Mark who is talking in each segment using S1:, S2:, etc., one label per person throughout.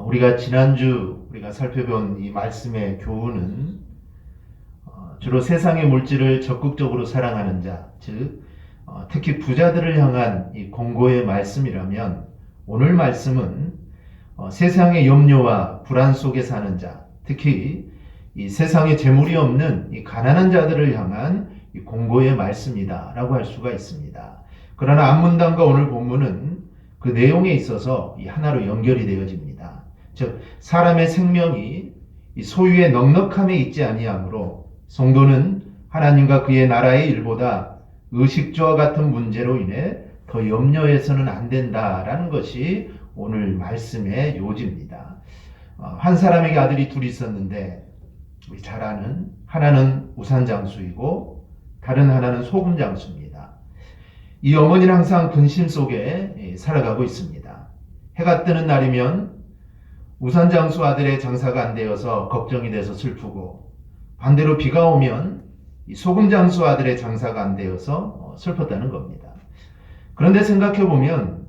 S1: 우리가 지난주 우리가 살펴본 이 말씀의 교훈은 주로 세상의 물질을 적극적으로 사랑하는 자, 즉 특히 부자들을 향한 이 공고의 말씀이라면, 오늘 말씀은 세상의 염려와 불안 속에 사는 자, 특히 이 세상에 재물이 없는 이 가난한 자들을 향한 이 공고의 말씀이다라고 할 수가 있습니다. 그러나 앞문단과 오늘 본문은 그 내용에 있어서 이 하나로 연결이 되어집니다. 즉, 사람의 생명이 이 소유의 넉넉함에 있지 아니하므로 성도는 하나님과 그의 나라의 일보다 의식주와 같은 문제로 인해 더 염려해서는 안 된다라는 것이 오늘 말씀의 요지입니다. 한 사람에게 아들이 둘이 있었는데, 우리 잘 아는 하나는 우산장수이고 다른 하나는 소금장수입니다. 이 어머니는 항상 근심 속에 살아가고 있습니다. 해가 뜨는 날이면 우산장수 아들의 장사가 안 되어서 걱정이 돼서 슬프고, 반대로 비가 오면 이 소금장수 아들의 장사가 안 되어서 슬펐다는 겁니다. 그런데 생각해보면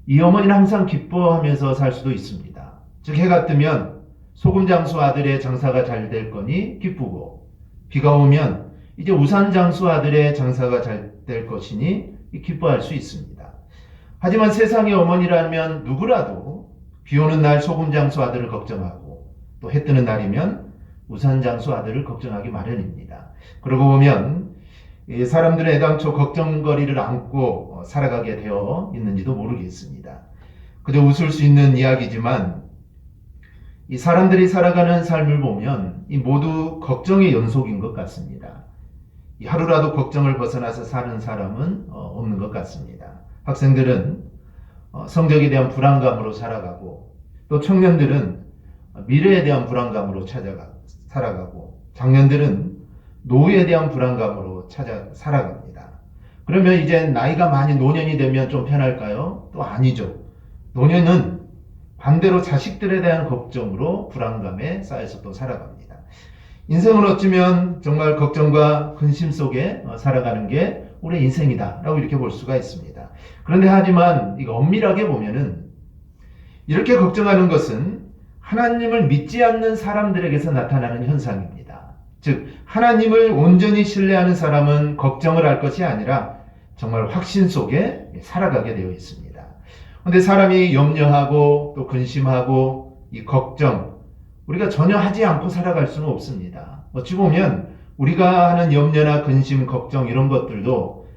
S1: 이 어머니는 항상 기뻐하면서 살 수도 있습니다. 즉, 해가 뜨면 소금장수 아들의 장사가 잘 될 거니 기쁘고, 비가 오면 이제 우산장수 아들의 장사가 잘 될 것이니 기뻐할 수 있습니다. 하지만 세상의 어머니라면 누구라도 비 오는 날 소금장수 아들을 걱정하고, 또 해 뜨는 날이면 우산장수 아들을 걱정하기 마련입니다. 그러고 보면 사람들은 애당초 걱정거리를 안고 살아가게 되어 있는지도 모르겠습니다. 그저 웃을 수 있는 이야기지만, 이 사람들이 살아가는 삶을 보면 이 모두 걱정의 연속인 것 같습니다. 이 하루라도 걱정을 벗어나서 사는 사람은 없는 것 같습니다. 학생들은 성적에 대한 불안감으로 살아가고, 또 청년들은 미래에 대한 불안감으로 살아가고, 장년들은 노후에 대한 불안감으로 살아갑니다. 그러면 이제 나이가 많이 노년이 되면 좀 편할까요? 또 아니죠. 노년은 반대로 자식들에 대한 걱정으로 불안감에 쌓여서 또 살아갑니다. 인생은 어쩌면 정말 걱정과 근심 속에 살아가는 게 우리의 인생이다라고 이렇게 볼 수가 있습니다. 그런데 하지만 이거 엄밀하게 보면은 이렇게 걱정하는 것은 하나님을 믿지 않는 사람들에게서 나타나는 현상입니다. 즉, 하나님을 온전히 신뢰하는 사람은 걱정을 할 것이 아니라 정말 확신 속에 살아가게 되어 있습니다. 그런데 사람이 염려하고 또 근심하고 이 걱정, 우리가 전혀 하지 않고 살아갈 수는 없습니다. 어찌 보면 우리가 하는 염려나 근심, 걱정 이런 것들도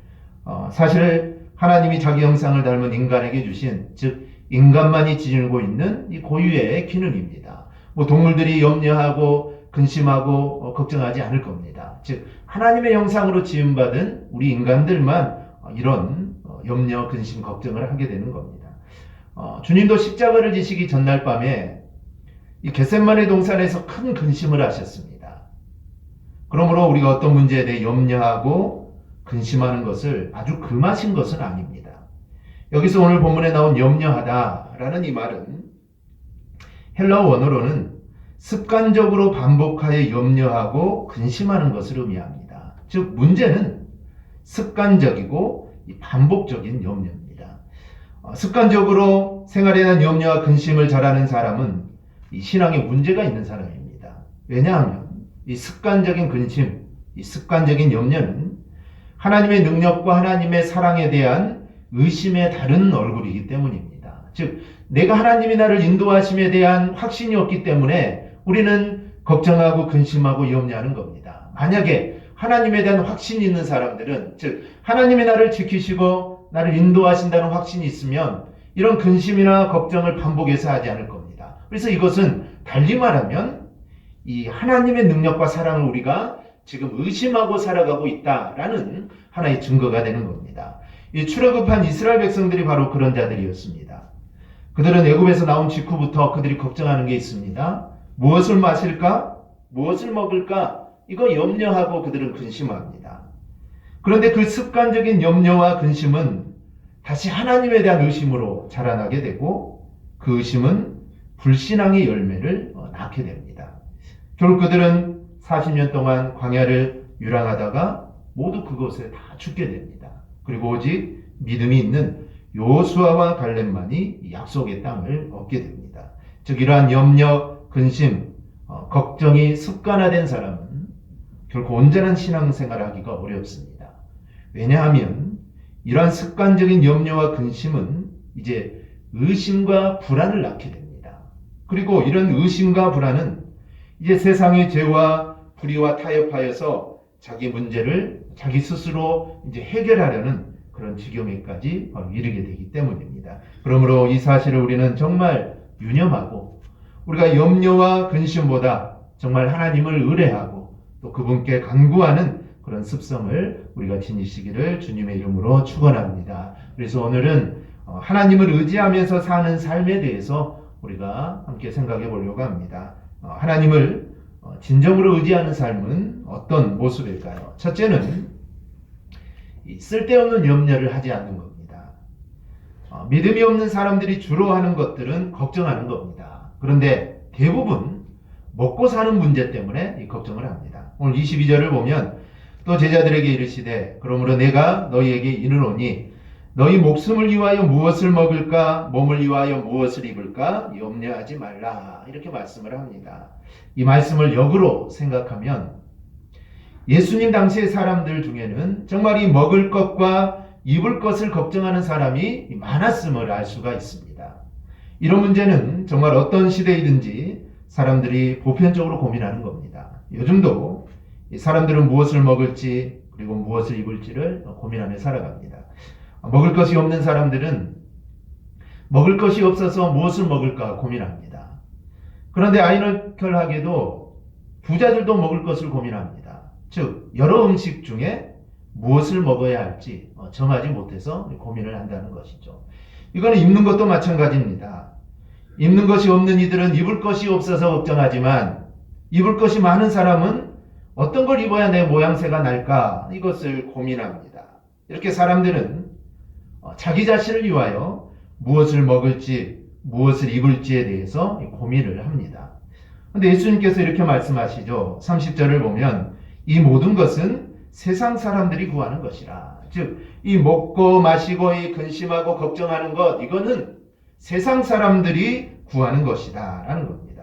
S1: 사실 하나님이 자기 형상을 닮은 인간에게 주신, 즉 인간만이 지니고 있는 이 고유의 기능입니다. 동물들이 염려하고 근심하고 걱정하지 않을 겁니다. 즉 하나님의 형상으로 지음받은 우리 인간들만 이런 염려, 근심, 걱정을 하게 되는 겁니다. 주님도 십자가를 지시기 전날 밤에 이 겟세마네 동산에서 큰 근심을 하셨습니다. 그러므로 우리가 어떤 문제에 대해 염려하고 근심하는 것을 아주 금하신 것은 아닙니다. 여기서 오늘 본문에 나온 염려하다라는 이 말은 헬라어 원어로는 습관적으로 반복하여 염려하고 근심하는 것을 의미합니다. 즉 문제는 습관적이고 반복적인 염려입니다. 습관적으로 생활에 대한 염려와 근심을 잘하는 사람은 이 신앙에 문제가 있는 사람입니다. 왜냐하면 이 습관적인 근심, 이 습관적인 염려는 하나님의 능력과 하나님의 사랑에 대한 의심의 다른 얼굴이기 때문입니다. 즉 내가 하나님이 나를 인도하심에 대한 확신이 없기 때문에 우리는 걱정하고 근심하고 염려하는 겁니다. 만약에 하나님에 대한 확신이 있는 사람들은, 즉 하나님이 나를 지키시고 나를 인도하신다는 확신이 있으면 이런 근심이나 걱정을 반복해서 하지 않을 겁니다. 그래서 이것은 달리 말하면 이 하나님의 능력과 사랑을 우리가 지금 의심하고 살아가고 있다라는 하나의 증거가 되는 겁니다. 이 출애굽한 이스라엘 백성들이 바로 그런 자들이었습니다. 그들은 애굽에서 나온 직후부터 그들이 걱정하는 게 있습니다. 무엇을 마실까? 무엇을 먹을까? 이거 염려하고 그들은 근심합니다. 그런데 그 습관적인 염려와 근심은 다시 하나님에 대한 의심으로 자라나게 되고, 그 의심은 불신앙의 열매를 낳게 됩니다. 결국 그들은 40년 동안 광야를 유랑하다가 모두 그곳에 다 죽게 됩니다. 그리고 오직 믿음이 있는 여호수아와 갈렙만이 약속의 땅을 얻게 됩니다. 즉 이러한 염려, 근심, 걱정이 습관화된 사람은 결코 온전한 신앙생활을 하기가 어렵습니다. 왜냐하면 이러한 습관적인 염려와 근심은 이제 의심과 불안을 낳게 됩니다. 그리고 이런 의심과 불안은 이제 세상의 죄와 불의와 타협하여서 자기 문제를 자기 스스로 이제 해결하려는 그런 지경에까지 이르게 되기 때문입니다. 그러므로 이 사실을 우리는 정말 유념하고 우리가 염려와 근심보다 정말 하나님을 의뢰하고 또 그분께 간구하는 그런 습성을 우리가 지니시기를 주님의 이름으로 축원합니다. 그래서 오늘은 하나님을 의지하면서 사는 삶에 대해서 우리가 함께 생각해 보려고 합니다. 하나님을 진정으로 의지하는 삶은 어떤 모습일까요? 첫째는 쓸데없는 염려를 하지 않는 겁니다. 믿음이 없는 사람들이 주로 하는 것들은 걱정하는 겁니다. 그런데 대부분 먹고 사는 문제 때문에 이 걱정을 합니다. 오늘 22절을 보면 또 제자들에게 이르시되 그러므로 내가 너희에게 이르노니 너희 목숨을 위하여 무엇을 먹을까 몸을 위하여 무엇을 입을까 염려하지 말라 이렇게 말씀을 합니다. 이 말씀을 역으로 생각하면 예수님 당시의 사람들 중에는 정말 이 먹을 것과 입을 것을 걱정하는 사람이 많았음을 알 수가 있습니다. 이런 문제는 정말 어떤 시대이든지 사람들이 보편적으로 고민하는 겁니다. 요즘도 사람들은 무엇을 먹을지 그리고 무엇을 입을지를 고민하며 살아갑니다. 먹을 것이 없는 사람들은 먹을 것이 없어서 무엇을 먹을까 고민합니다. 그런데 아이러니컬하게도 부자들도 먹을 것을 고민합니다. 즉 여러 음식 중에 무엇을 먹어야 할지 정하지 못해서 고민을 한다는 것이죠. 이거는 입는 것도 마찬가지입니다. 입는 것이 없는 이들은 입을 것이 없어서 걱정하지만 입을 것이 많은 사람은 어떤 걸 입어야 내 모양새가 날까 이것을 고민합니다. 이렇게 사람들은 자기 자신을 위하여 무엇을 먹을지 무엇을 입을지에 대해서 고민을 합니다. 그런데 예수님께서 이렇게 말씀하시죠. 30절을 보면 이 모든 것은 세상 사람들이 구하는 것이라. 즉 이 먹고 마시고 이 근심하고 걱정하는 것 이거는 세상 사람들이 구하는 것이다 라는 겁니다.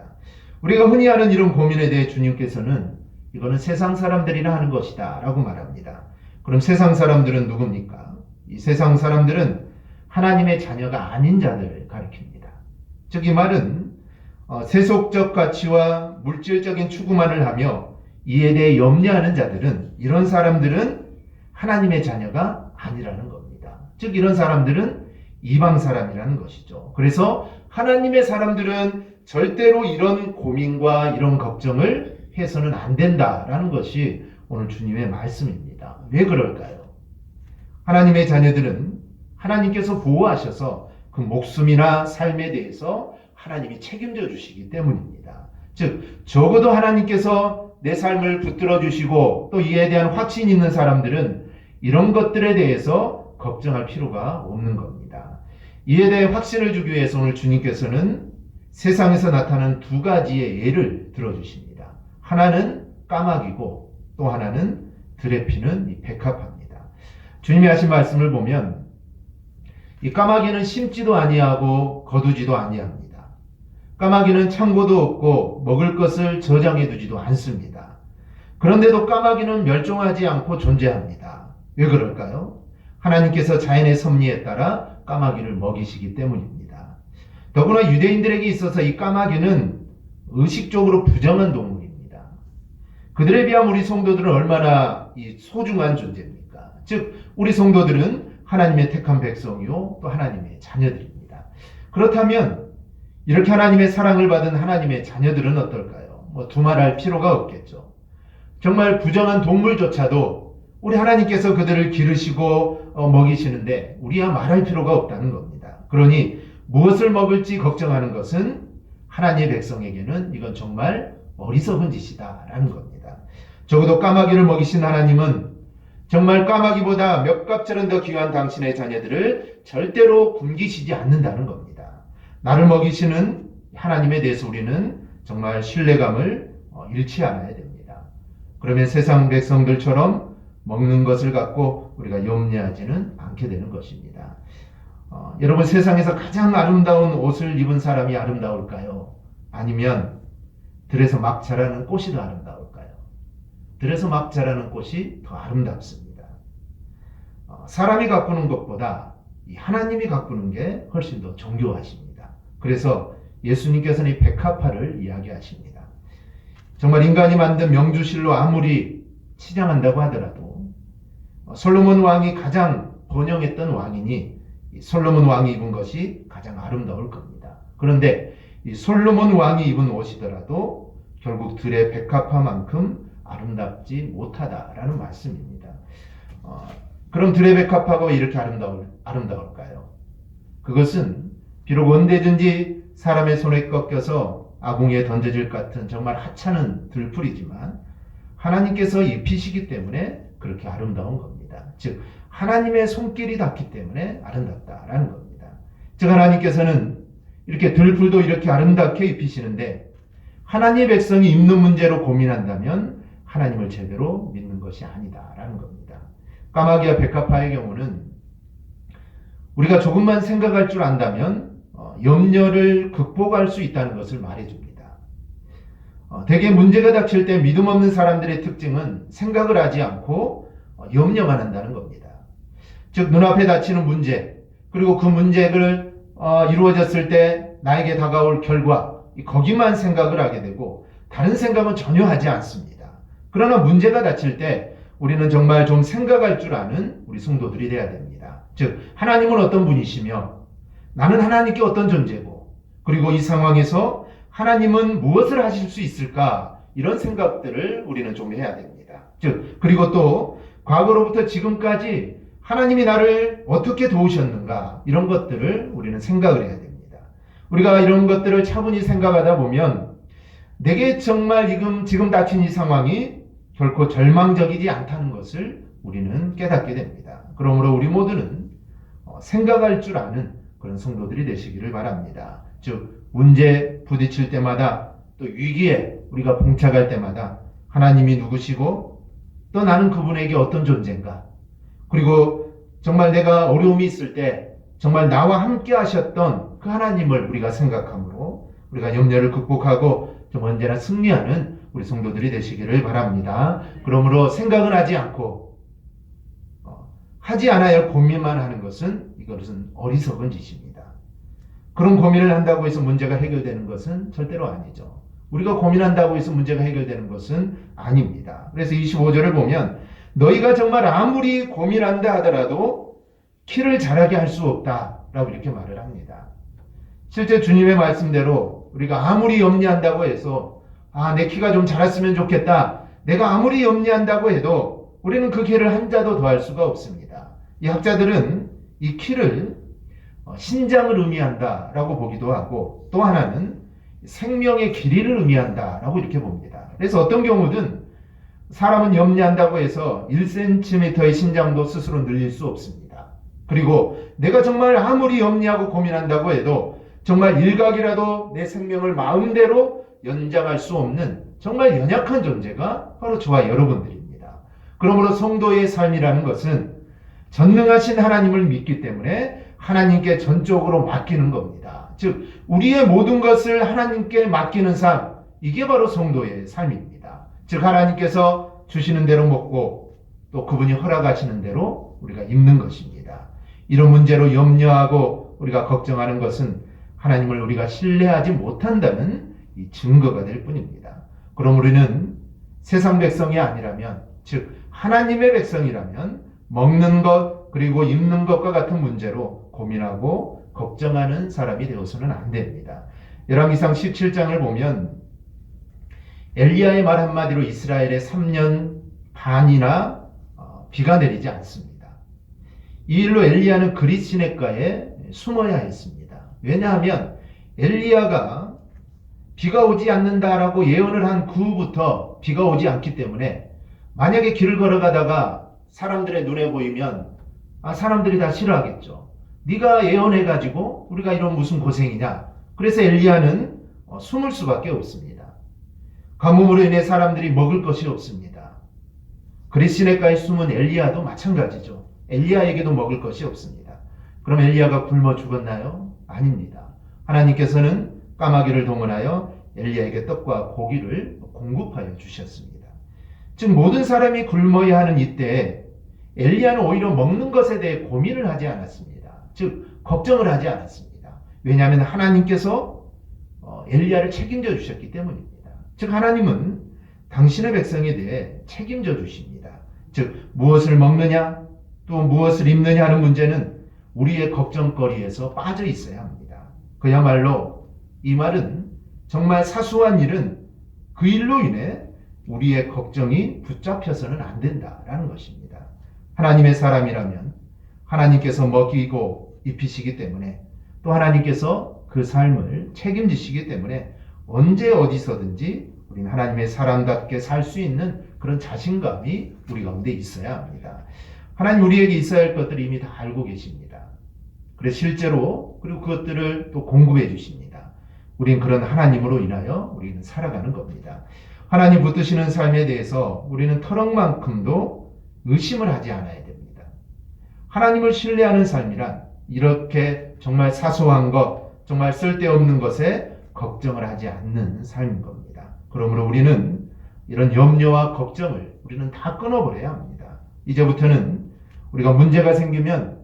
S1: 우리가 흔히 하는 이런 고민에 대해 주님께서는 이거는 세상 사람들이나 하는 것이다 라고 말합니다. 그럼 세상 사람들은 누굽니까? 이 세상 사람들은 하나님의 자녀가 아닌 자들을 가리킵니다. 즉 이 말은 세속적 가치와 물질적인 추구만을 하며 이에 대해 염려하는 자들은 이런 사람들은 하나님의 자녀가 아니라는 겁니다. 즉 이런 사람들은 이방 사람이라는 것이죠. 그래서 하나님의 사람들은 절대로 이런 고민과 이런 걱정을 해서는 안 된다라는 것이 오늘 주님의 말씀입니다. 왜 그럴까요? 하나님의 자녀들은 하나님께서 보호하셔서 그 목숨이나 삶에 대해서 하나님이 책임져 주시기 때문입니다. 즉 적어도 하나님께서 내 삶을 붙들어 주시고 또 이에 대한 확신이 있는 사람들은 이런 것들에 대해서 걱정할 필요가 없는 겁니다. 이에 대해 확신을 주기 위해서 오늘 주님께서는 세상에서 나타나는 두 가지의 예를 들어주십니다. 하나는 까마귀고 또 하나는 들에 피는 이 백합화입니다. 주님이 하신 말씀을 보면 이 까마귀는 심지도 아니하고 거두지도 아니합니다. 까마귀는 창고도 없고 먹을 것을 저장해 두지도 않습니다. 그런데도 까마귀는 멸종하지 않고 존재합니다. 왜 그럴까요? 하나님께서 자연의 섭리에 따라 까마귀를 먹이시기 때문입니다. 더구나 유대인들에게 있어서 이 까마귀는 의식적으로 부정한 동물입니다. 그들에 비하면 우리 성도들은 얼마나 소중한 존재입니까? 즉 우리 성도들은 하나님의 택한 백성이요 또 하나님의 자녀들입니다. 그렇다면 이렇게 하나님의 사랑을 받은 하나님의 자녀들은 어떨까요? 두말할 필요가 없겠죠. 정말 부정한 동물조차도 우리 하나님께서 그들을 기르시고 먹이시는데 우리야 말할 필요가 없다는 겁니다. 그러니 무엇을 먹을지 걱정하는 것은 하나님의 백성에게는 이건 정말 어리석은 짓이다라는 겁니다. 적어도 까마귀를 먹이신 하나님은 정말 까마귀보다 몇 갑절은 더 귀한 당신의 자녀들을 절대로 굶기시지 않는다는 겁니다. 나를 먹이시는 하나님에 대해서 우리는 정말 신뢰감을 잃지 않아야 됩니다. 그러면 세상 백성들처럼 먹는 것을 갖고 우리가 염려하지는 않게 되는 것입니다. 여러분 세상에서 가장 아름다운 옷을 입은 사람이 아름다울까요? 아니면 들에서 막 자라는 꽃이 더 아름다울까요? 들에서 막 자라는 꽃이 더 아름답습니다. 사람이 가꾸는 것보다 이 하나님이 가꾸는 게 훨씬 더 정교하십니다. 그래서 예수님께서는 이 백합화를 이야기하십니다. 정말 인간이 만든 명주실로 아무리 치장한다고 하더라도 솔로몬 왕이 가장 번영했던 왕이니 솔로몬 왕이 입은 것이 가장 아름다울 겁니다. 그런데 이 솔로몬 왕이 입은 옷이더라도 결국 들의 백합화만큼 아름답지 못하다라는 말씀입니다. 그럼 들의 백합화가 왜 이렇게 아름다울까요? 그것은 비록 언제든지 사람의 손에 꺾여서 아궁이에 던져질 것 같은 정말 하찮은 들풀이지만 하나님께서 입히시기 때문에 그렇게 아름다운 겁니다. 즉 하나님의 손길이 닿기 때문에 아름답다라는 겁니다. 즉 하나님께서는 이렇게 들풀도 이렇게 아름답게 입히시는데 하나님의 백성이 입는 문제로 고민한다면 하나님을 제대로 믿는 것이 아니다라는 겁니다. 까마귀와 백합화의 경우는 우리가 조금만 생각할 줄 안다면 염려를 극복할 수 있다는 것을 말해줍니다. 대개 문제가 닥칠 때 믿음 없는 사람들의 특징은 생각을 하지 않고 염려만 한다는 겁니다. 즉 눈앞에 닥치는 문제 그리고 그 문제를 이루어졌을 때 나에게 다가올 결과 거기만 생각을 하게 되고 다른 생각은 전혀 하지 않습니다. 그러나 문제가 닥칠 때 우리는 정말 좀 생각할 줄 아는 우리 성도들이 되어야 됩니다. 즉 하나님은 어떤 분이시며 나는 하나님께 어떤 존재고 그리고 이 상황에서 하나님은 무엇을 하실 수 있을까 이런 생각들을 우리는 좀 해야 됩니다. 즉 그리고 또 과거로부터 지금까지 하나님이 나를 어떻게 도우셨는가 이런 것들을 우리는 생각을 해야 됩니다. 우리가 이런 것들을 차분히 생각하다 보면 내게 정말 지금 닥친 이 상황이 결코 절망적이지 않다는 것을 우리는 깨닫게 됩니다. 그러므로 우리 모두는 생각할 줄 아는 그런 성도들이 되시기를 바랍니다. 즉 문제 부딪힐 때마다 또 위기에 우리가 봉착할 때마다 하나님이 누구시고 또 나는 그분에게 어떤 존재인가 그리고 정말 내가 어려움이 있을 때 정말 나와 함께 하셨던 그 하나님을 우리가 생각함으로 우리가 염려를 극복하고 좀 언제나 승리하는 우리 성도들이 되시기를 바랍니다. 그러므로 생각은 하지 않고 하지 않아야 고민만 하는 것은 이것은 어리석은 짓입니다. 그런 고민을 한다고 해서 문제가 해결되는 것은 절대로 아니죠. 우리가 고민한다고 해서 문제가 해결되는 것은 아닙니다. 그래서 25절을 보면 너희가 정말 아무리 고민한다 하더라도 키를 자라게 할 수 없다라고 이렇게 말을 합니다. 실제 주님의 말씀대로 우리가 아무리 염려한다고 해서 내 키가 좀 자랐으면 좋겠다. 내가 아무리 염려한다고 해도 우리는 그 키를 한 자도 더할 수가 없습니다. 이 학자들은 이 키를 신장을 의미한다라고 보기도 하고 또 하나는 생명의 길이를 의미한다라고 이렇게 봅니다. 그래서 어떤 경우든 사람은 염려한다고 해서 1cm의 신장도 스스로 늘릴 수 없습니다. 그리고 내가 정말 아무리 염려하고 고민한다고 해도 정말 일각이라도 내 생명을 마음대로 연장할 수 없는 정말 연약한 존재가 바로 저와 여러분들입니다. 그러므로 성도의 삶이라는 것은 전능하신 하나님을 믿기 때문에 하나님께 전적으로 맡기는 겁니다. 즉 우리의 모든 것을 하나님께 맡기는 삶, 이게 바로 성도의 삶입니다. 즉 하나님께서 주시는 대로 먹고 또 그분이 허락하시는 대로 우리가 입는 것입니다. 이런 문제로 염려하고 우리가 걱정하는 것은 하나님을 우리가 신뢰하지 못한다는 이 증거가 될 뿐입니다. 그럼 우리는 세상 백성이 아니라면, 즉 하나님의 백성이라면 먹는 것 그리고 입는 것과 같은 문제로 고민하고 걱정하는 사람이 되어서는 안 됩니다. 열왕기상 17장을 보면 엘리야의 말 한마디로 이스라엘에 3년 반이나 비가 내리지 않습니다. 이 일로 엘리야는 그릿 시냇가에 숨어야 했습니다. 왜냐하면 엘리야가 비가 오지 않는다라고 예언을 한 그 후부터 비가 오지 않기 때문에 만약에 길을 걸어가다가 사람들의 눈에 보이면 사람들이 다 싫어하겠죠. 네가 예언해가지고 우리가 이런 무슨 고생이냐. 그래서 엘리야는 숨을 수밖에 없습니다. 가뭄으로 인해 사람들이 먹을 것이 없습니다. 그릿 시냇가에 숨은 엘리야도 마찬가지죠. 엘리야에게도 먹을 것이 없습니다. 그럼 엘리야가 굶어 죽었나요? 아닙니다. 하나님께서는 까마귀를 동원하여 엘리야에게 떡과 고기를 공급하여 주셨습니다. 즉 모든 사람이 굶어야 하는 이때 엘리야는 오히려 먹는 것에 대해 고민을 하지 않았습니다. 즉 걱정을 하지 않았습니다. 왜냐하면 하나님께서 엘리야를 책임져 주셨기 때문입니다. 즉 하나님은 당신의 백성에 대해 책임져 주십니다. 즉 무엇을 먹느냐 또 무엇을 입느냐 하는 문제는 우리의 걱정거리에서 빠져 있어야 합니다. 그야말로 이 말은 정말 사소한 일은 그 일로 인해 우리의 걱정이 붙잡혀서는 안 된다라는 것입니다. 하나님의 사람이라면 하나님께서 먹이고 입히시기 때문에 또 하나님께서 그 삶을 책임지시기 때문에 언제 어디서든지 우리는 하나님의 사람답게 살 수 있는 그런 자신감이 우리 가운데 있어야 합니다. 하나님 우리에게 있어야 할 것들을 이미 다 알고 계십니다. 그래서 실제로 그리고 그것들을 또 공급해 주십니다. 우린 그런 하나님으로 인하여 우리는 살아가는 겁니다. 하나님 붙드시는 삶에 대해서 우리는 터럭만큼도 의심을 하지 않아야 됩니다. 하나님을 신뢰하는 삶이란 이렇게 정말 사소한 것, 정말 쓸데없는 것에 걱정을 하지 않는 삶인 겁니다. 그러므로 우리는 이런 염려와 걱정을 우리는 다 끊어버려야 합니다. 이제부터는 우리가 문제가 생기면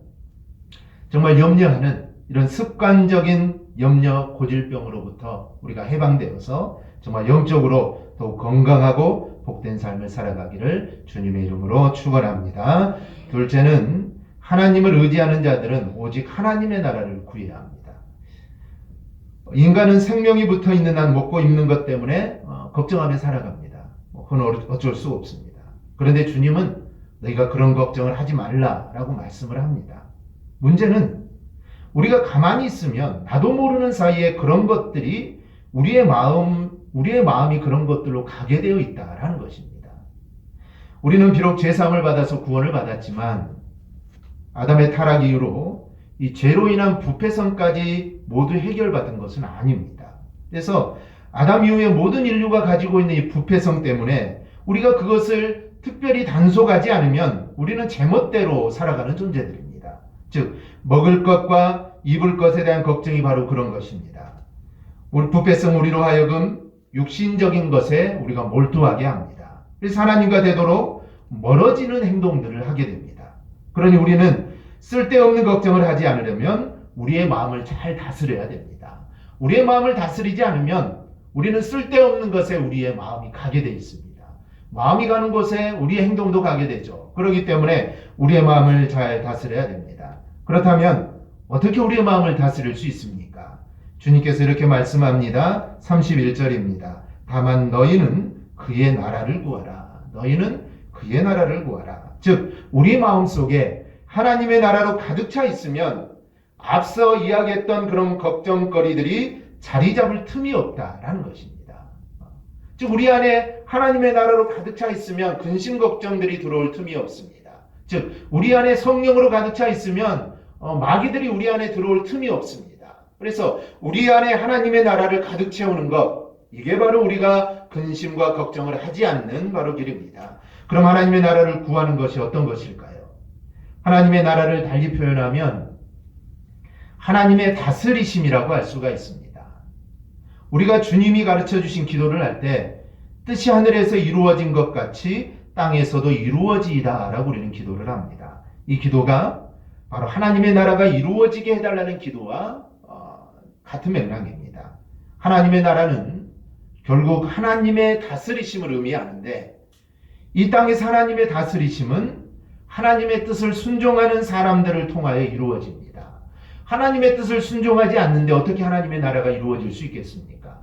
S1: 정말 염려하는 이런 습관적인 염려 고질병으로부터 우리가 해방되어서 정말 영적으로 더욱 건강하고 복된 삶을 살아가기를 주님의 이름으로 축원합니다. 둘째는 하나님을 의지하는 자들은 오직 하나님의 나라를 구해야 합니다. 인간은 생명이 붙어 있는 한 먹고 입는 것 때문에 걱정하며 살아갑니다. 그건 어쩔 수 없습니다. 그런데 주님은 너희가 그런 걱정을 하지 말라라고 말씀을 합니다. 문제는 우리가 가만히 있으면 나도 모르는 사이에 그런 것들이 우리의 마음이 그런 것들로 가게 되어 있다라는 것입니다. 우리는 비록 죄사함을 받아서 구원을 받았지만 아담의 타락 이후로 이 죄로 인한 부패성까지 모두 해결받은 것은 아닙니다. 그래서 아담 이후에 모든 인류가 가지고 있는 이 부패성 때문에 우리가 그것을 특별히 단속하지 않으면 우리는 제멋대로 살아가는 존재들입니다. 즉 먹을 것과 입을 것에 대한 걱정이 바로 그런 것입니다. 우리 부패성 우리로 하여금 육신적인 것에 우리가 몰두하게 합니다. 그래서 하나님과 되도록 멀어지는 행동들을 하게 됩니다. 그러니 우리는 쓸데없는 걱정을 하지 않으려면 우리의 마음을 잘 다스려야 됩니다. 우리의 마음을 다스리지 않으면 우리는 쓸데없는 것에 우리의 마음이 가게 돼 있습니다. 마음이 가는 곳에 우리의 행동도 가게 되죠. 그렇기 때문에 우리의 마음을 잘 다스려야 됩니다. 그렇다면 어떻게 우리의 마음을 다스릴 수 있습니까? 주님께서 이렇게 말씀합니다. 31절입니다. 다만 너희는 그의 나라를 구하라. 너희는 그의 나라를 구하라. 즉 우리 마음속에 하나님의 나라로 가득 차 있으면 앞서 이야기했던 그런 걱정거리들이 자리 잡을 틈이 없다라는 것입니다. 즉 우리 안에 하나님의 나라로 가득 차 있으면 근심 걱정들이 들어올 틈이 없습니다. 즉 우리 안에 성령으로 가득 차 있으면 마귀들이 우리 안에 들어올 틈이 없습니다. 그래서 우리 안에 하나님의 나라를 가득 채우는 것, 이게 바로 우리가 근심과 걱정을 하지 않는 바로 길입니다. 그럼 하나님의 나라를 구하는 것이 어떤 것일까요? 하나님의 나라를 달리 표현하면 하나님의 다스리심이라고 할 수가 있습니다. 우리가 주님이 가르쳐 주신 기도를 할 때 뜻이 하늘에서 이루어진 것 같이 땅에서도 이루어지이다 라고 우리는 기도를 합니다. 이 기도가 바로 하나님의 나라가 이루어지게 해달라는 기도와 같은 맥락입니다. 하나님의 나라는 결국 하나님의 다스리심을 의미하는데 이 땅에서 하나님의 다스리심은 하나님의 뜻을 순종하는 사람들을 통하여 이루어집니다. 하나님의 뜻을 순종하지 않는데 어떻게 하나님의 나라가 이루어질 수 있겠습니까?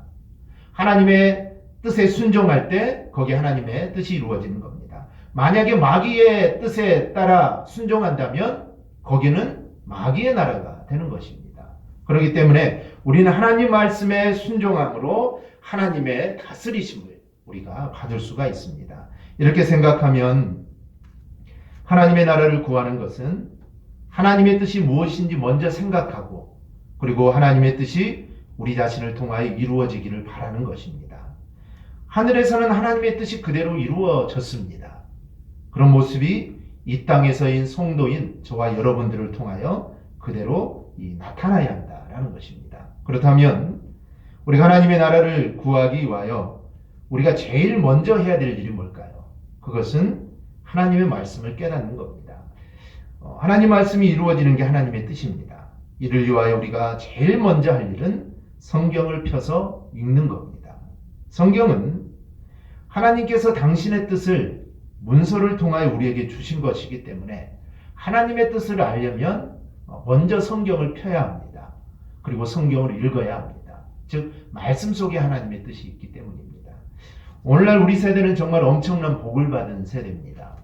S1: 하나님의 뜻에 순종할 때 거기에 하나님의 뜻이 이루어지는 겁니다. 만약에 마귀의 뜻에 따라 순종한다면 거기는 마귀의 나라가 되는 것입니다. 그렇기 때문에 우리는 하나님 말씀에 순종함으로 하나님의 다스리심을 우리가 받을 수가 있습니다. 이렇게 생각하면 하나님의 나라를 구하는 것은 하나님의 뜻이 무엇인지 먼저 생각하고 그리고 하나님의 뜻이 우리 자신을 통하여 이루어지기를 바라는 것입니다. 하늘에서는 하나님의 뜻이 그대로 이루어졌습니다. 그런 모습이 이 땅에서인 성도인 저와 여러분들을 통하여 그대로 나타나야 한다라는 것입니다. 그렇다면 우리가 하나님의 나라를 구하기 위하여 우리가 제일 먼저 해야 될 일이 뭘까요? 그것은 하나님의 말씀을 깨닫는 겁니다. 하나님 말씀이 이루어지는 게 하나님의 뜻입니다. 이를 위하여 우리가 제일 먼저 할 일은 성경을 펴서 읽는 겁니다. 성경은 하나님께서 당신의 뜻을 문서를 통하여 우리에게 주신 것이기 때문에 하나님의 뜻을 알려면 먼저 성경을 펴야 합니다. 그리고 성경을 읽어야 합니다. 즉 말씀 속에 하나님의 뜻이 있기 때문입니다. 오늘날 우리 세대는 정말 엄청난 복을 받은 세대입니다.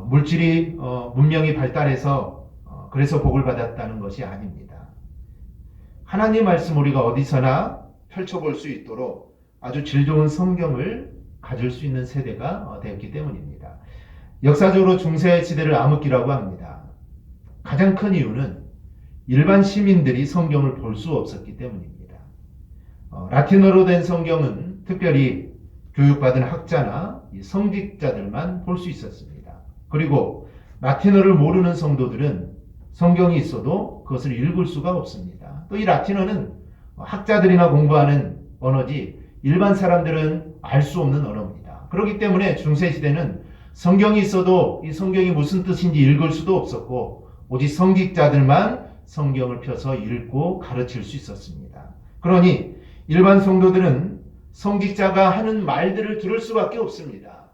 S1: 물질이 문명이 발달해서 그래서 복을 받았다는 것이 아닙니다. 하나님 말씀 우리가 어디서나 펼쳐볼 수 있도록 아주 질 좋은 성경을 가질 수 있는 세대가 되었기 때문입니다. 역사적으로 중세 시대를 암흑기라고 합니다. 가장 큰 이유는 일반 시민들이 성경을 볼 수 없었기 때문입니다. 라틴어로 된 성경은 특별히 교육받은 학자나 성직자들만 볼 수 있었습니다. 그리고 라틴어를 모르는 성도들은 성경이 있어도 그것을 읽을 수가 없습니다. 또 이 라틴어는 학자들이나 공부하는 언어지 일반 사람들은 알 수 없는 언어입니다. 그렇기 때문에 중세시대는 성경이 있어도 이 성경이 무슨 뜻인지 읽을 수도 없었고 오직 성직자들만 성경을 펴서 읽고 가르칠 수 있었습니다. 그러니 일반 성도들은 성직자가 하는 말들을 들을 수밖에 없습니다.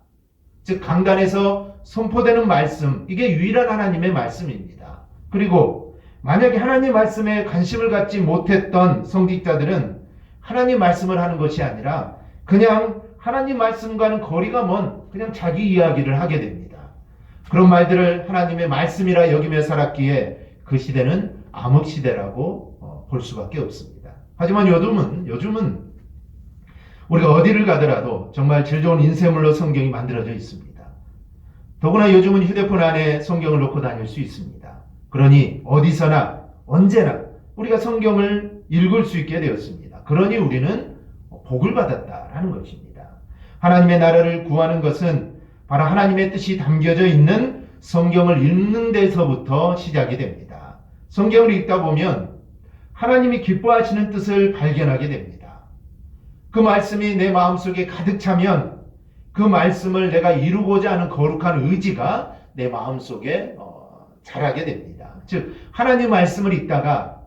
S1: 즉 강단에서 선포되는 말씀, 이게 유일한 하나님의 말씀입니다. 그리고 만약에 하나님 말씀에 관심을 갖지 못했던 성직자들은 하나님 말씀을 하는 것이 아니라 그냥 하나님 말씀과는 거리가 먼 그냥 자기 이야기를 하게 됩니다. 그런 말들을 하나님의 말씀이라 여기며 살았기에 그 시대는 암흑시대라고 볼 수밖에 없습니다. 하지만 요즘은 우리가 어디를 가더라도 정말 질 좋은 인쇄물로 성경이 만들어져 있습니다. 더구나 요즘은 휴대폰 안에 성경을 놓고 다닐 수 있습니다. 그러니 어디서나 언제나 우리가 성경을 읽을 수 있게 되었습니다. 그러니 우리는 복을 받았다라는 것입니다. 하나님의 나라를 구하는 것은 바로 하나님의 뜻이 담겨져 있는 성경을 읽는 데서부터 시작이 됩니다. 성경을 읽다 보면 하나님이 기뻐하시는 뜻을 발견하게 됩니다. 그 말씀이 내 마음속에 가득 차면 그 말씀을 내가 이루고자 하는 거룩한 의지가 내 마음속에 자라게 됩니다. 즉 하나님 말씀을 읽다가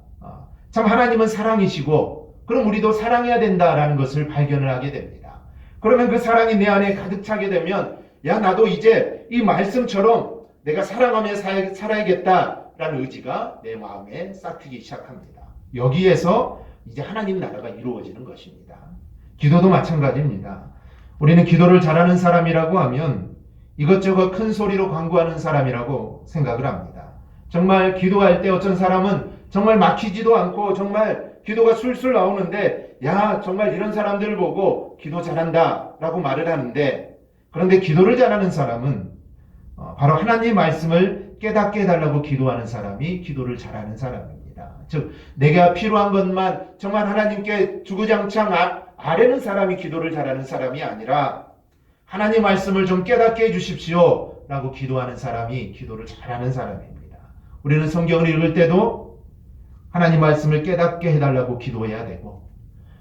S1: 참 하나님은 사랑이시고 그럼 우리도 사랑해야 된다라는 것을 발견을 하게 됩니다. 그러면 그 사랑이 내 안에 가득 차게 되면 야 나도 이제 이 말씀처럼 내가 사랑하며 살아야겠다라는 의지가 내 마음에 싹트기 시작합니다. 여기에서 이제 하나님 나라가 이루어지는 것입니다. 기도도 마찬가지입니다. 우리는 기도를 잘하는 사람이라고 하면 이것저것 큰 소리로 간구하는 사람이라고 생각을 합니다. 정말 기도할 때 어떤 사람은 정말 막히지도 않고 정말 기도가 술술 나오는데 야 정말 이런 사람들을 보고 기도 잘한다 라고 말을 하는데 그런데 기도를 잘하는 사람은 바로 하나님 말씀을 깨닫게 해달라고 기도하는 사람이 기도를 잘하는 사람입니다. 즉 내가 필요한 것만 정말 하나님께 주구장창 아뢰는 사람이 기도를 잘하는 사람이 아니라 하나님 말씀을 좀 깨닫게 해주십시오 라고 기도하는 사람이 기도를 잘하는 사람입니다. 우리는 성경을 읽을 때도 하나님 말씀을 깨닫게 해달라고 기도해야 되고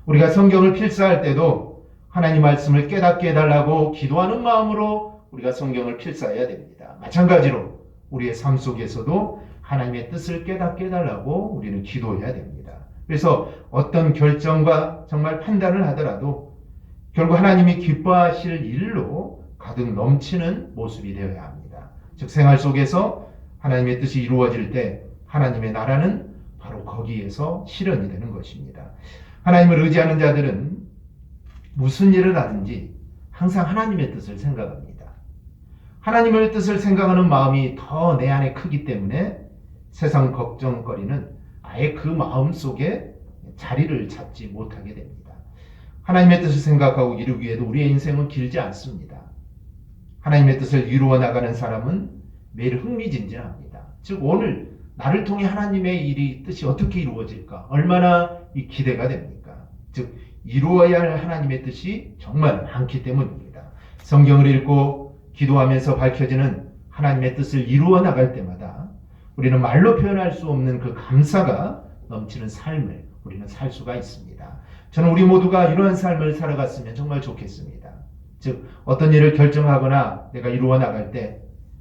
S1: 우리가 성경을 필사할 때도 하나님 말씀을 깨닫게 해달라고 기도하는 마음으로 우리가 성경을 필사해야 됩니다. 마찬가지로 우리의 삶 속에서도 하나님의 뜻을 깨닫게 해달라고 우리는 기도해야 됩니다. 그래서 어떤 결정과 정말 판단을 하더라도 결국 하나님이 기뻐하실 일로 가득 넘치는 모습이 되어야 합니다. 즉 생활 속에서 하나님의 뜻이 이루어질 때 하나님의 나라는 바로 거기에서 실현이 되는 것입니다. 하나님을 의지하는 자들은 무슨 일을 하든지 항상 하나님의 뜻을 생각합니다. 하나님의 뜻을 생각하는 마음이 더 내 안에 크기 때문에 세상 걱정거리는 아예 그 마음 속에 자리를 잡지 못하게 됩니다. 하나님의 뜻을 생각하고 이루기에도 우리의 인생은 길지 않습니다. 하나님의 뜻을 이루어 나가는 사람은 매일 흥미진진합니다. 즉 오늘 나를 통해 하나님의 일이 뜻이 어떻게 이루어질까 얼마나 이 기대가 됩니까? 즉 이루어야 할 하나님의 뜻이 정말 많기 때문입니다. 성경을 읽고 기도하면서 밝혀지는 하나님의 뜻을 이루어 나갈 때마다 우리는 말로 표현할 수 없는 그 감사가 넘치는 삶을 우리는 살 수가 있습니다. 저는 우리 모두가 이러한 삶을 살아갔으면 정말 좋겠습니다. 즉 어떤 일을 결정하거나 내가 이루어 나갈 때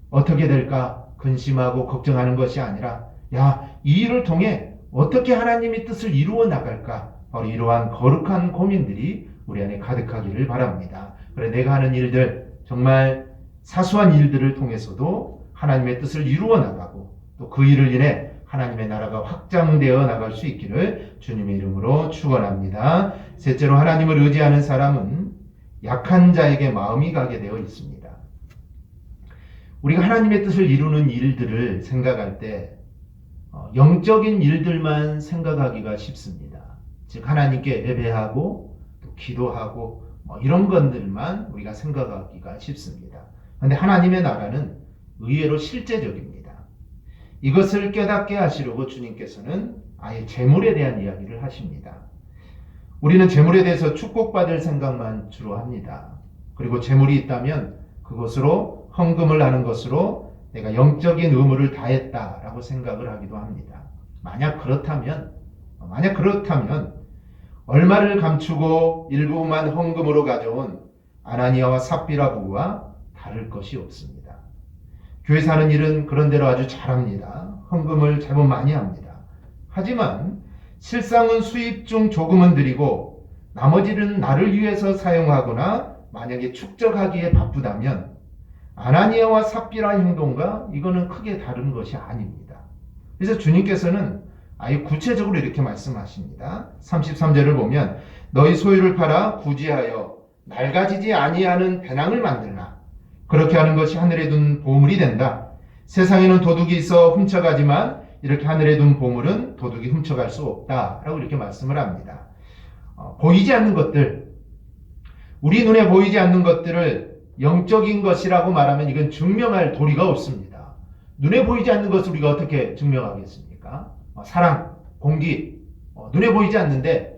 S1: 어떻게 될까 근심하고 걱정하는 것이 아니라 이 일을 통해 어떻게 하나님의 뜻을 이루어 나갈까, 바로 이러한 거룩한 고민들이 우리 안에 가득하기를 바랍니다. 그래 내가 하는 일들, 정말 사소한 일들을 통해서도 하나님의 뜻을 이루어 나가고 또 그 일을 인해 하나님의 나라가 확장되어 나갈 수 있기를 주님의 이름으로 축원합니다. 셋째로, 하나님을 의지하는 사람은 약한 자에게 마음이 가게 되어 있습니다. 우리가 하나님의 뜻을 이루는 일들을 생각할 때 영적인 일들만 생각하기가 쉽습니다. 즉 하나님께 예배하고 또 기도하고 이런 것들만 우리가 생각하기가 쉽습니다. 그런데 하나님의 나라는 의외로 실제적입니다. 이것을 깨닫게 하시려고 주님께서는 아예 재물에 대한 이야기를 하십니다. 우리는 재물에 대해서 축복받을 생각만 주로 합니다. 그리고 재물이 있다면 그것으로 헌금을 하는 것으로 내가 영적인 의무를 다했다라고 생각을 하기도 합니다. 만약 그렇다면 얼마를 감추고 일부만 헌금으로 가져온 아나니아와 삽비라 부부와 다를 것이 없습니다. 교회에서 하는 일은 그런대로 아주 잘합니다. 헌금을 제법 많이 합니다. 하지만 실상은 수입 중 조금은 드리고 나머지는 나를 위해서 사용하거나 만약에 축적하기에 바쁘다면 아나니아와 삽비라 행동과 이거는 크게 다른 것이 아닙니다. 그래서 주님께서는 아예 구체적으로 이렇게 말씀하십니다. 33절을 보면 너희 소유를 팔아 구제하여 낡아지지 아니하는 배낭을 만들라. 그렇게 하는 것이 하늘에 둔 보물이 된다. 세상에는 도둑이 있어 훔쳐가지만 이렇게 하늘에 둔 보물은 도둑이 훔쳐갈 수 없다. 라고 이렇게 말씀을 합니다. 보이지 않는 것들, 우리 눈에 보이지 않는 것들을 영적인 것이라고 말하면 이건 증명할 도리가 없습니다. 눈에 보이지 않는 것을 우리가 어떻게 증명하겠습니까? 사랑, 공기, 눈에 보이지 않는데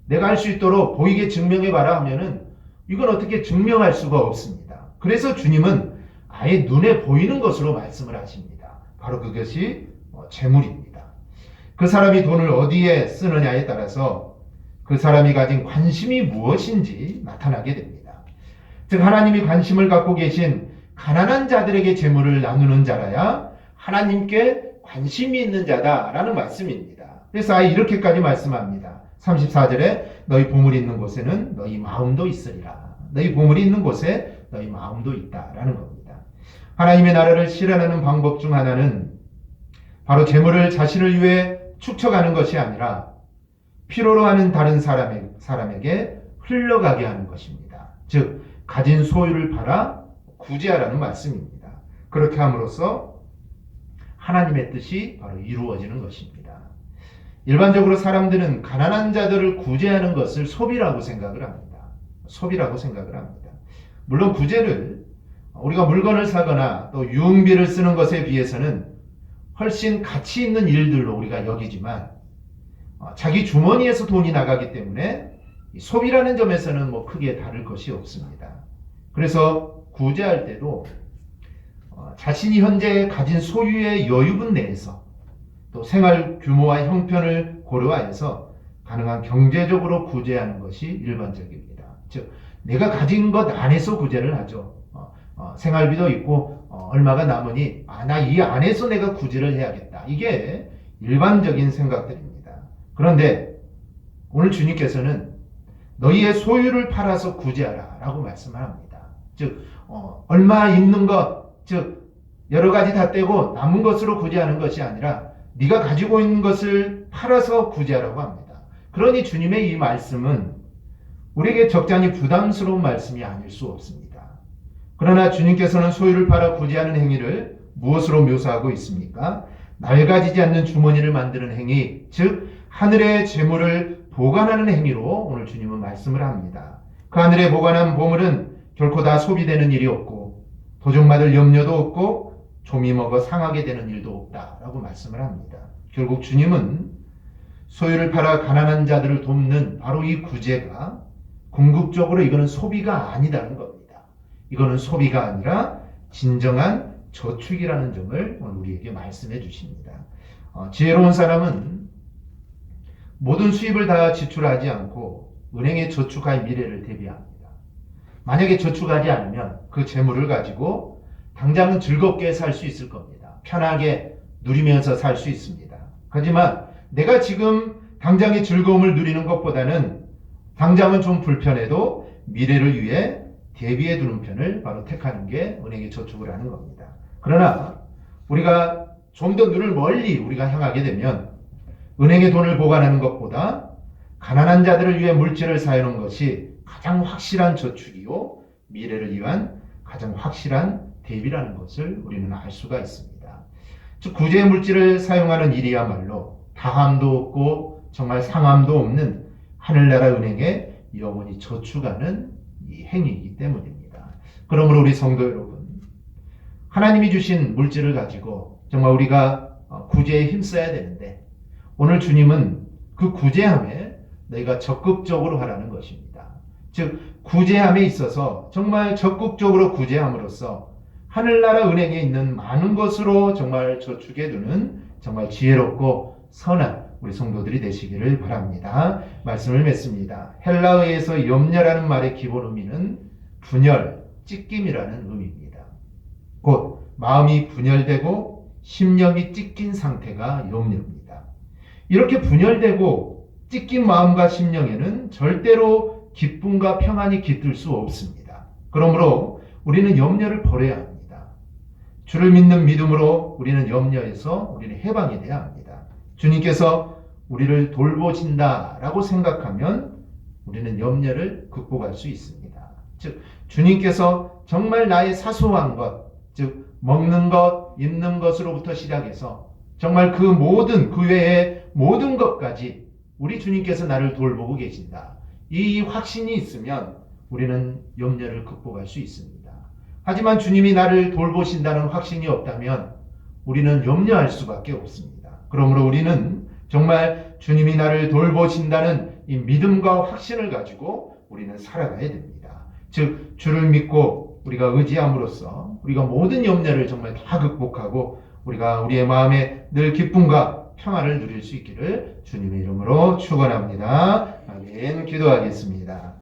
S1: 내가 할 수 있도록 보이게 증명해봐라 하면은 이건 어떻게 증명할 수가 없습니다. 그래서 주님은 아예 눈에 보이는 것으로 말씀을 하십니다. 바로 그것이 재물입니다. 그 사람이 돈을 어디에 쓰느냐에 따라서 그 사람이 가진 관심이 무엇인지 나타나게 됩니다. 즉 하나님이 관심을 갖고 계신 가난한 자들에게 재물을 나누는 자라야 하나님께 관심이 있는 자다라는 말씀입니다. 그래서 아예 이렇게까지 말씀합니다. 34절에 너희 보물이 있는 곳에는 너희 마음도 있으리라. 너희 보물이 있는 곳에 너희 마음도 있다라는 겁니다. 하나님의 나라를 실현하는 방법 중 하나는 바로 재물을 자신을 위해 축적하는 것이 아니라 필요로 하는 다른 사람에게 흘러가게 하는 것입니다. 즉 가진 소유를 팔아 구제하라는 말씀입니다. 그렇게 함으로써 하나님의 뜻이 바로 이루어지는 것입니다. 일반적으로 사람들은 가난한 자들을 구제하는 것을 소비라고 생각을 합니다. 물론 구제를 우리가 물건을 사거나 또 유흥비를 쓰는 것에 비해서는 훨씬 가치 있는 일들로 우리가 여기지만 자기 주머니에서 돈이 나가기 때문에 소비라는 점에서는 크게 다를 것이 없습니다. 그래서 구제할 때도 자신이 현재 가진 소유의 여유분 내에서 또 생활 규모와 형편을 고려하여서 가능한 경제적으로 구제하는 것이 일반적입니다. 즉 내가 가진 것 안에서 구제를 하죠. 생활비도 있고 얼마가 남으니 나 이 안에서 내가 구제를 해야겠다. 이게 일반적인 생각들입니다. 그런데 오늘 주님께서는 너희의 소유를 팔아서 구제하라 라고 말씀을 합니다. 즉 얼마 있는 것, 즉 여러 가지 다 떼고 남은 것으로 구제하는 것이 아니라 네가 가지고 있는 것을 팔아서 구제하라고 합니다. 그러니 주님의 이 말씀은 우리에게 적잖이 부담스러운 말씀이 아닐 수 없습니다. 그러나 주님께서는 소유를 팔아 구제하는 행위를 무엇으로 묘사하고 있습니까? 낡아지지 않는 주머니를 만드는 행위, 즉 하늘의 재물을 보관하는 행위로 오늘 주님은 말씀을 합니다. 그 하늘에 보관한 보물은 결코 다 소비되는 일이 없고 도적맞을 염려도 없고 좀이 먹어 상하게 되는 일도 없다라고 말씀을 합니다. 결국 주님은 소유를 팔아 가난한 자들을 돕는 바로 이 구제가 궁극적으로 이거는 소비가 아니다는 겁니다. 이거는 소비가 아니라 진정한 저축이라는 점을 오늘 우리에게 말씀해 주십니다. 지혜로운 사람은 모든 수입을 다 지출하지 않고 은행에 저축할 미래를 대비합니다. 만약에 저축하지 않으면 그 재물을 가지고 당장은 즐겁게 살 수 있을 겁니다. 편하게 누리면서 살 수 있습니다. 하지만 내가 지금 당장의 즐거움을 누리는 것보다는 당장은 좀 불편해도 미래를 위해 대비해 두는 편을 바로 택하는 게 은행에 저축을 하는 겁니다. 그러나 우리가 좀 더 눈을 멀리 우리가 향하게 되면 은행에 돈을 보관하는 것보다 가난한 자들을 위해 물질을 사용하는 것이 가장 확실한 저축이요 미래를 위한 가장 확실한 대비라는 것을 우리는 알 수가 있습니다. 즉 구제 물질을 사용하는 일이야말로 다함도 없고 정말 상함도 없는 하늘나라 은행에 영원히 저축하는 이 행위이기 때문입니다. 그러므로 우리 성도 여러분, 하나님이 주신 물질을 가지고 정말 우리가 구제에 힘써야 되는데 오늘 주님은 그 구제함에 너희가 적극적으로 하라는 것입니다. 즉 구제함에 있어서 정말 적극적으로 구제함으로써 하늘나라 은행에 있는 많은 것으로 정말 저축해 두는 정말 지혜롭고 선한 우리 성도들이 되시기를 바랍니다. 말씀을 맺습니다. 헬라어에서 염려라는 말의 기본 의미는 분열, 찢김이라는 의미입니다. 곧 마음이 분열되고 심령이 찢긴 상태가 염려입니다. 이렇게 분열되고 찢긴 마음과 심령에는 절대로 기쁨과 평안이 깃들 수 없습니다. 그러므로 우리는 염려를 버려야 합니다. 주를 믿는 믿음으로 우리는 염려에서 우리는 해방이 돼야 합니다. 주님께서 우리를 돌보신다라고 생각하면 우리는 염려를 극복할 수 있습니다. 즉 주님께서 정말 나의 사소한 것, 즉 먹는 것, 입는 것으로부터 시작해서 정말 그 모든 그 외의 모든 것까지 우리 주님께서 나를 돌보고 계신다. 이 확신이 있으면 우리는 염려를 극복할 수 있습니다. 하지만 주님이 나를 돌보신다는 확신이 없다면 우리는 염려할 수밖에 없습니다. 그러므로 우리는 정말 주님이 나를 돌보신다는 이 믿음과 확신을 가지고 우리는 살아가야 됩니다. 즉 주를 믿고 우리가 의지함으로써 우리가 모든 염려를 정말 다 극복하고 우리가 우리의 마음에 늘 기쁨과 평안을 누릴 수 있기를 주님의 이름으로 축원합니다. 아멘. 기도하겠습니다.